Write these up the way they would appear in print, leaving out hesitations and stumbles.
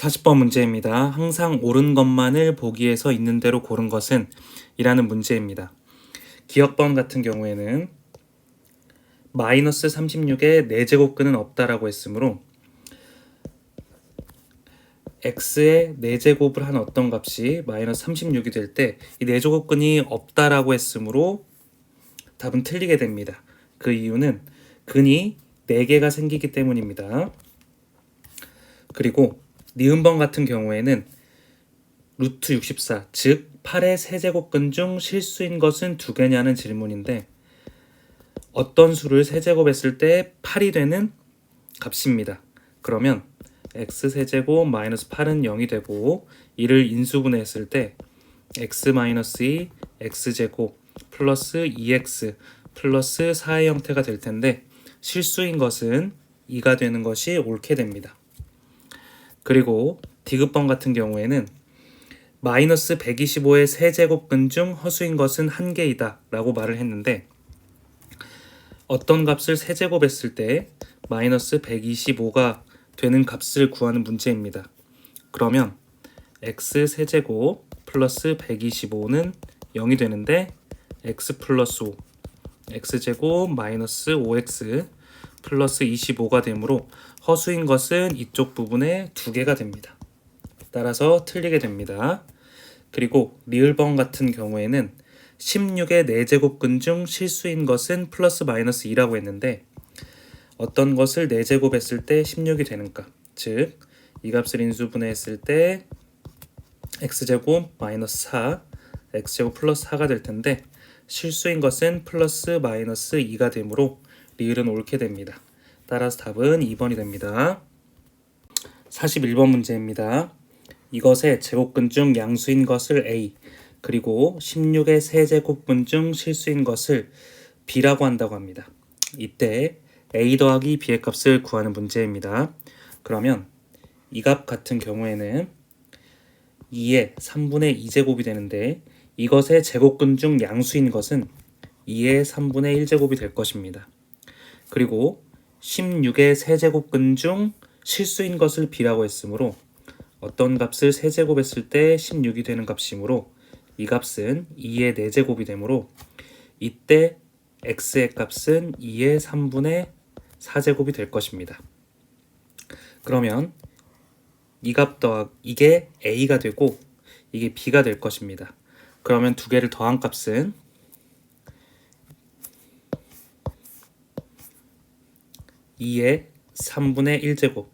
40번 문제입니다. 항상 옳은 것만을 보기에서 있는 대로 고른 것은? 이라는 문제입니다. 기억번 같은 경우에는 마이너스 36에 4제곱근은 없다라고 했으므로 x의 4제곱을 한 어떤 값이 마이너스 36이 될 때 이 4제곱근이 없다라고 했으므로 답은 틀리게 됩니다. 그 이유는 근이 4개가 생기기 때문입니다. 그리고 니은번 같은 경우에는 루트 64, 즉 8의 세제곱근 중 실수인 것은 2개냐는 질문인데 어떤 수를 세제곱했을 때 8이 되는 값입니다. 그러면 x세제곱 마이너스 8은 0이 되고 이를 인수분해했을 때 x 마이너스 2, x제곱 플러스 2x 플러스 4의 형태가 될 텐데 실수인 것은 2가 되는 것이 옳게 됩니다. 그리고 디귿번 같은 경우에는 마이너스 125의 세제곱근 중 허수인 것은 1개이다 라고 말을 했는데 어떤 값을 세제곱했을 때 마이너스 125가 되는 값을 구하는 문제입니다. 그러면 x 세제곱 플러스 125는 0이 되는데 x 플러스 5 x제곱 마이너스 5x 플러스 25가 되므로 허수인 것은 이쪽 부분에 2개가 됩니다. 따라서 틀리게 됩니다. 그리고 리을번 같은 경우에는 16의 4제곱근 중 실수인 것은 플러스 마이너스 2라고 했는데 어떤 것을 4제곱했을 때 16이 되는 값, 즉 이 값을 인수분해했을 때 x제곱 마이너스 4, x제곱 플러스 4가 될 텐데 실수인 것은 플러스 마이너스 2가 되므로 리을은 옳게 됩니다. 따라서 답은 2번이 됩니다. 41번 문제입니다. 이것의 제곱근 중 양수인 것을 a, 그리고 16의 세제곱근 중 실수인 것을 b라고 한다고 합니다. 이때 a 더하기 b의 값을 구하는 문제입니다. 그러면 이 값 같은 경우에는 2의 3분의 2제곱이 되는데 이것의 제곱근 중 양수인 것은 2의 3분의 1제곱이 될 것입니다. 그리고 16의 세제곱근 중 실수인 것을 b라고 했으므로 어떤 값을 세제곱했을 때 16이 되는 값이므로 이 값은 2의 4제곱이 되므로 이때 x의 값은 2의 3분의 4제곱이 될 것입니다. 그러면 이 값 이게 a가 되고 이게 b가 될 것입니다. 그러면 두 개를 더한 값은 2의 3분의 1제곱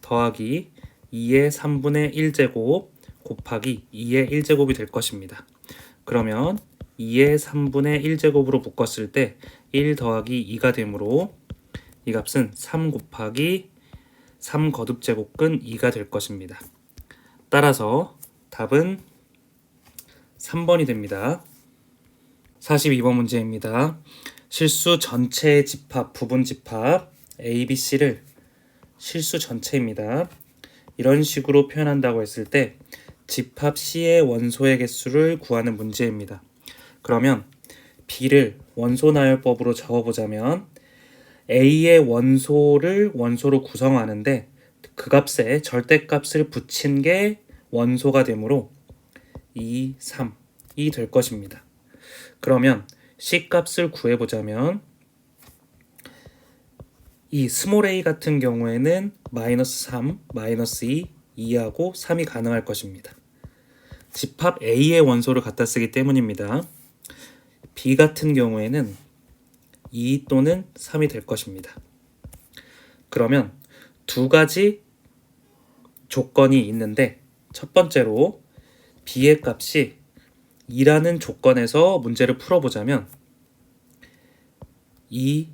더하기 2의 3분의 1제곱 곱하기 2의 1제곱이 될 것입니다. 그러면 2의 3분의 1제곱으로 묶었을 때 1 더하기 2가 되므로 이 값은 3 곱하기 3 거듭제곱근 2가 될 것입니다. 따라서 답은 3번이 됩니다. 42번 문제입니다. 실수 전체의 집합, 부분 집합 A, B, C를 실수 전체입니다. 이런 식으로 표현한다고 했을 때 집합 C의 원소의 개수를 구하는 문제입니다. 그러면 B를 원소 나열법으로 적어보자면 A의 원소를 원소로 구성하는데 그 값에 절대값을 붙인 게 원소가 되므로 2, 3이 될 것입니다. 그러면 C 값을 구해보자면 이 스몰 a 같은 경우에는 마이너스 3, 마이너스 2, 2하고 3이 가능할 것입니다. 집합 A의 원소를 갖다 쓰기 때문입니다. B 같은 경우에는 2 또는 3이 될 것입니다. 그러면 두 가지 조건이 있는데 첫 번째로 B의 값이 2라는 조건에서 문제를 풀어보자면 이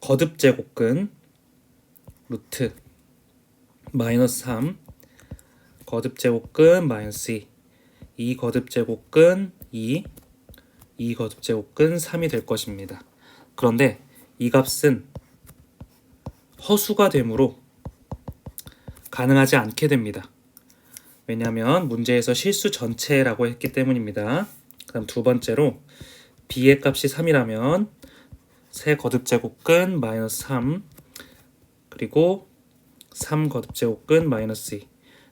거듭제곱근 루트 마이너스 3 거듭제곱근 마이너스 2 이 거듭제곱근 2 이 거듭제곱근 3이 될 것입니다. 그런데 이 값은 허수가 되므로 가능하지 않게 됩니다. 왜냐하면 문제에서 실수 전체라고 했기 때문입니다. 그다음 두 번째로 b의 값이 3이라면 세 거듭제곱근 마이너스 3 그리고 3 거듭제곱근 마이너스 2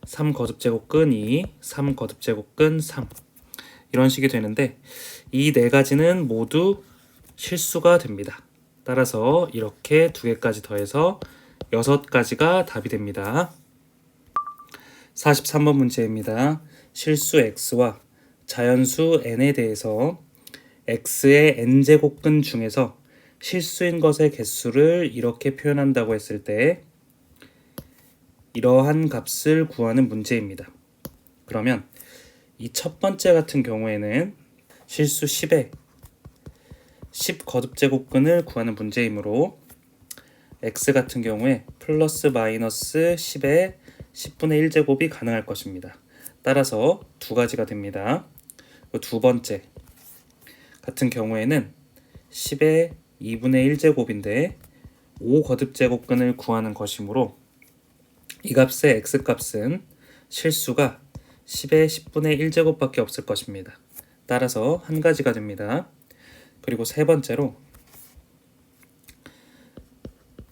3 거듭제곱근 2, 3 거듭제곱근 3 이런 식이 되는데 이 네 가지는 모두 실수가 됩니다. 따라서 이렇게 두 개까지 더해서 6가지가 답이 됩니다. 43번 문제입니다. 실수 x와 자연수 n에 대해서 x의 n제곱근 중에서 실수인 것의 개수를 이렇게 표현한다고 했을 때 이러한 값을 구하는 문제입니다. 그러면 이 첫 번째 같은 경우에는 실수 10의 10 거듭제곱근을 구하는 문제이므로 x 같은 경우에 플러스 마이너스 10의 10분의 1제곱이 가능할 것입니다. 따라서 두 가지가 됩니다. 두 번째 같은 경우에는 10의 2분의 1제곱인데 5 거듭제곱근을 구하는 것이므로 이 값의 x값은 실수가 10의 10분의 1제곱밖에 없을 것입니다. 따라서 한 가지가 됩니다. 그리고 세 번째로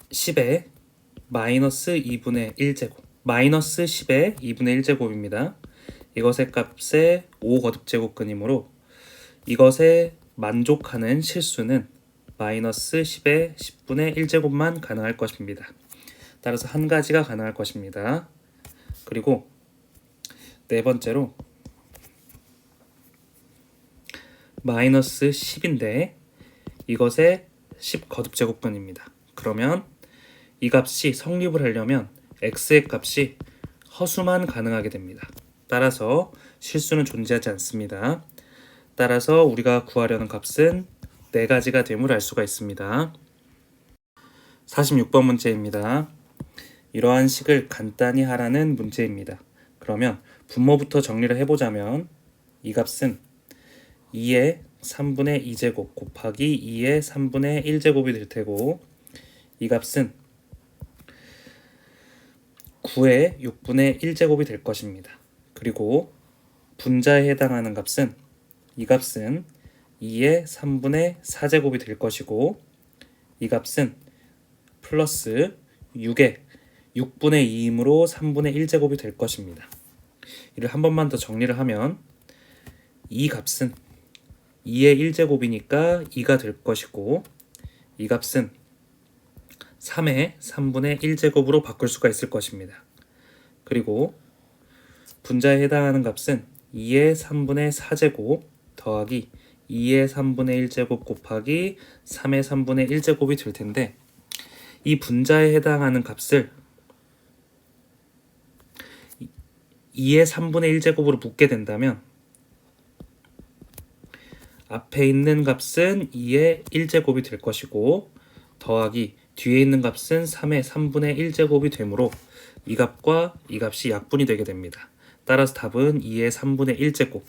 10의 마이너스 2분의 1제곱 마이너스 10의 2분의 1제곱입니다. 이것의 값의 5 거듭제곱근이므로 이것에 만족하는 실수는 마이너스 10의 10분의 1제곱만 가능할 것입니다. 따라서 한 가지가 가능할 것입니다. 그리고 네 번째로 마이너스 10인데 이것의 10 거듭제곱근입니다. 그러면 이 값이 성립을 하려면 x의 값이 허수만 가능하게 됩니다. 따라서 실수는 존재하지 않습니다. 따라서 우리가 구하려는 값은 네 가지가 됨을 알 수가 있습니다. 46번 문제입니다. 이러한 식을 간단히 하라는 문제입니다. 그러면 분모부터 정리를 해보자면 이 값은 2의 3분의 2제곱 곱하기 2의 3분의 1제곱이 될 테고 이 값은 9의 6분의 1제곱이 될 것입니다. 그리고 분자에 해당하는 값은 이 값은 2의 3분의 4제곱이 될 것이고 이 값은 플러스 6의 6분의 2이므로 3분의 1제곱이 될 것입니다. 이를 한 번만 더 정리를 하면 이 값은 2의 1제곱이니까 2가 될 것이고 이 값은 3의 3분의 1제곱으로 바꿀 수가 있을 것입니다. 그리고 분자에 해당하는 값은 2의 3분의 4제곱 더하기 2의 3분의 1제곱 곱하기 3의 3분의 1제곱이 될 텐데 이 분자에 해당하는 값을 2의 3분의 1제곱으로 묶게 된다면 앞에 있는 값은 2의 1제곱이 될 것이고 더하기 뒤에 있는 값은 3의 3분의 1제곱이 되므로 이 값과 이 값이 약분이 되게 됩니다. 따라서 답은 2의 3분의 1제곱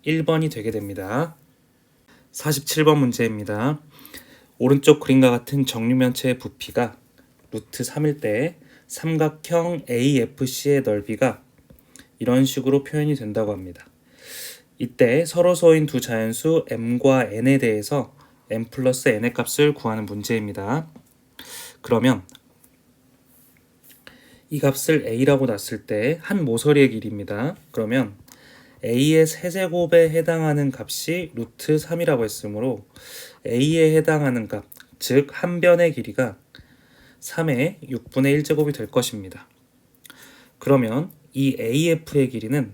1번이 되게 됩니다. 47번 문제입니다. 오른쪽 그림과 같은 정육면체의 부피가 루트 3일 때 삼각형 AFC의 넓이가 이런 식으로 표현이 된다고 합니다. 이때 서로서인 두 자연수 m과 n에 대해서 m 플러스 n의 값을 구하는 문제입니다. 그러면 이 값을 a라고 놨을 때 한 모서리의 길이입니다. 그러면 a의 세제곱에 해당하는 값이 루트 3이라고 했으므로 a에 해당하는 값, 즉 한 변의 길이가 3의 6분의 1제곱이 될 것입니다. 그러면 이 AF의 길이는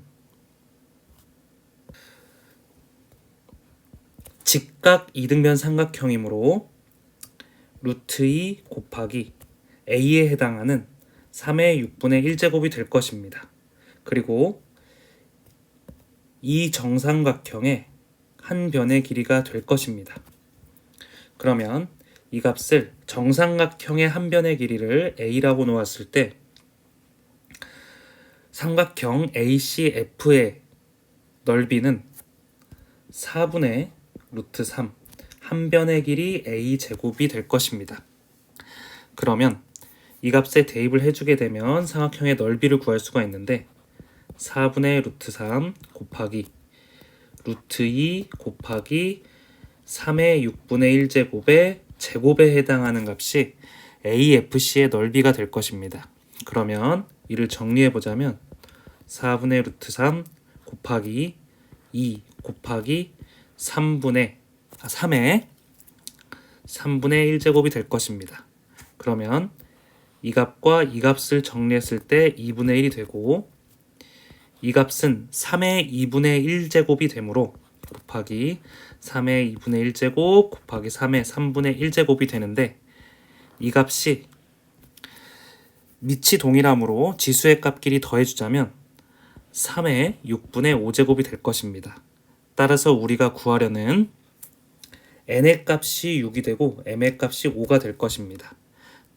직각 이등변 삼각형이므로 루트 2 곱하기 A에 해당하는 3의 6분의 1제곱이 될 것입니다. 그리고 이 정삼각형의 한 변의 길이가 될 것입니다. 그러면 이 값을 정삼각형의 한 변의 길이를 A라고 놓았을 때 삼각형 ACF의 넓이는 4분의 루트 3 한 변의 길이 A제곱이 될 것입니다. 그러면 이 값에 대입을 해주게 되면 삼각형의 넓이를 구할 수가 있는데 4분의 루트 3 곱하기 루트 2 곱하기 3의 6분의 1제곱의 제곱에 해당하는 값이 AFC의 넓이가 될 것입니다. 그러면 이를 정리해 보자면 4분의 루트 3 곱하기 2 곱하기 3의 3분의 1제곱이 될 것입니다. 그러면 이 값과 이 값을 정리했을 때 2분의 1이 되고, 이 값은 3의 2분의 1제곱이 되므로 곱하기 3의 2분의 1제곱 곱하기 3의 3분의 1제곱이 되는데, 이 값이 밑이 동일하므로 지수의 값끼리 더해주자면 3의 6분의 5제곱이 될 것입니다. 따라서 우리가 구하려는 n의 값이 6이 되고 m의 값이 5가 될 것입니다.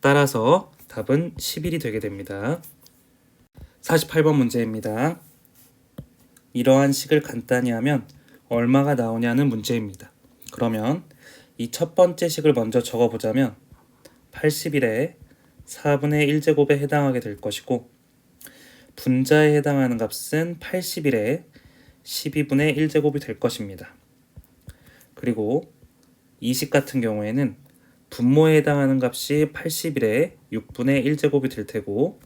따라서 답은 11이 되게 됩니다. 48번 문제입니다. 이러한 식을 간단히 하면 얼마가 나오냐는 문제입니다. 그러면 이 첫 번째 식을 먼저 적어보자면 81의 4분의 1제곱에 해당하게 될 것이고, 분자에 해당하는 값은 81의 12분의 1제곱이 될 것입니다. 그리고 이 식 같은 경우에는 분모에 해당하는 값이 81의 6분의 1제곱이 될 테고,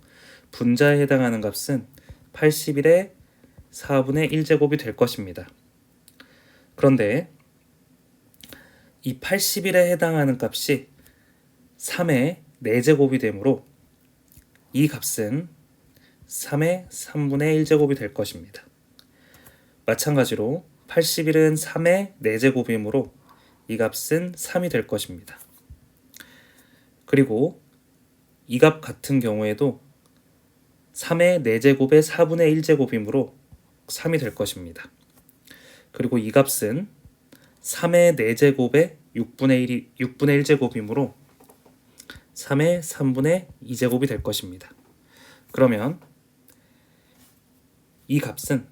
분자에 해당하는 값은 81의 4분의 1제곱이 될 것입니다. 그런데 이 81에 해당하는 값이 3의 4제곱이 되므로 이 값은 3의 3분의 1제곱이 될 것입니다. 마찬가지로 81은 3의 4제곱이므로 이 값은 3이 될 것입니다. 그리고 이 값 같은 경우에도 3의 4제곱의 4분의 1제곱이므로 3이 될 것입니다. 그리고 이 값은 3의 4제곱의 6분의 1제곱이므로 3의 3분의 2제곱이 될 것입니다. 그러면 이 값은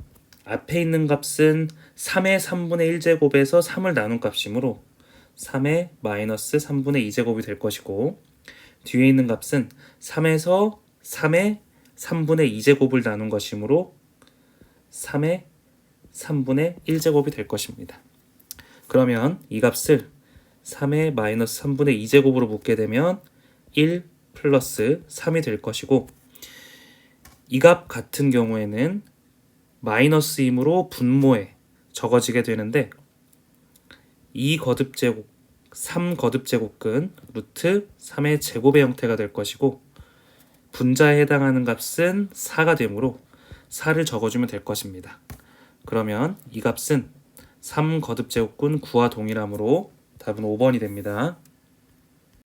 앞에 있는 값은 3의 3분의 1제곱에서 3을 나눈 값이므로 3의 마이너스 3분의 2제곱이 될 것이고, 뒤에 있는 값은 3에서 3의 3분의 2제곱을 나눈 것이므로 3의 3분의 1제곱이 될 것입니다. 그러면 이 값을 3의 마이너스 3분의 2제곱으로 묻게 되면 1 플러스 3이 될 것이고, 이 값 같은 경우에는 마이너스이므로 분모에 적어지게 되는데, 2거듭제곱 3거듭제곱근 루트 3의 제곱의 형태가 될 것이고, 분자에 해당하는 값은 4가 되므로 4를 적어주면 될 것입니다. 그러면 이 값은 3거듭제곱근 9와 동일하므로 답은 5번이 됩니다.